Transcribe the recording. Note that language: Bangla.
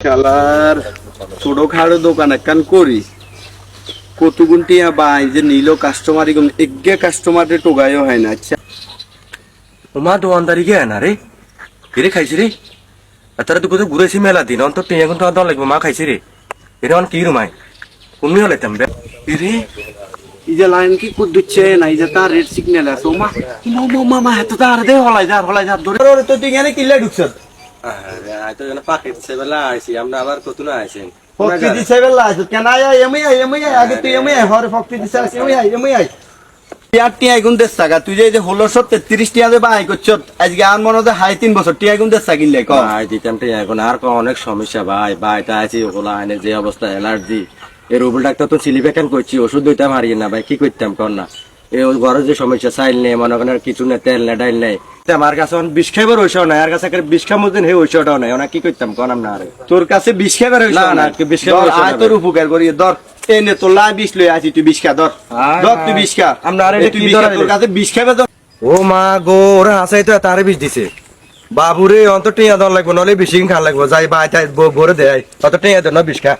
শালার ছোটখাটো দোকান একখান করি কত গুনটিয়া বাই যে নিল কাস্টমার এগে কাস্টমারে টোগাইও হয় না। আচ্ছা ওমা দোকানদারি গে না রে এরে খাইছি রে তারা তো কোথাও ঘুরেছি মেলা দিন অন্তর টেঁ এখন তো দল লাগবে মা খাইছি রে এটা অন কি রুমাই কুমনি হলাইতাম রে রে এই যে লাইন কি কুদ দিচ্ছে না এই যে তার রেড সিগন্যাল আছে ওমা মামা এত তার দে হলাই যা ধরে তো তুই এখানে কিল্লা ঢুকছ আরে আই তো যেন পাকে দিছে বেলা আইছি আমরা আবার কত না আইছেন ফক্তি দিছে বেলা আছে কেন এমই আগে তুই এমই হরে ফক্তি দিছে এমই টিয়া গুণ দেশ টাকা তুই যে 1633 টিয়া যে বাই করছ আজকে আর মনে হয় হাই 3 বছর টিয়া গুণ দেশ কিনলে ক ভাই দিতাম তে এখন আর অনেক সমস্যা ভাই ভাইটা আছে ওগুলা আইনে যে অবস্থা অ্যালার্জি এর রুবেল ডাক্তার তো চিলি প্যাকেন করছি ওষুধ দিতাম হারিয়ে না ভাই কি করতাম কর না এই ঘরে যে সমস্যা চাইল নেই মনে করেন কিছু নেই তেল নেই ডাইল নেই আমার কাছে বিষ খাইবার ওইসব নাই আর কাছে বিষ খামো দিন হে ওইসবটাও নাই ওনা কি করতাম কর না আরে তোর কাছে বিষ খাবার হইছ না, না বিষ খাবার হইছে না আয় তোর উপকার করি ধর এনে তোর লাই বিষ লই আছি তুই বিষ খা ধর তুই বিষ খা আমরা আরে তুই কি বিষ খা, ধরাইলে? তোর কাছে বিষ খাবে তো ও মা গো ওরা হাসাই তো তারে বিষ দিছে বাবুরে অন্ত টিয়া দল লাগবো নলে বেশি খান লাগবো যাই ভাই তাই ভরে দেয় অত টিয়া দেয় না বিষ খা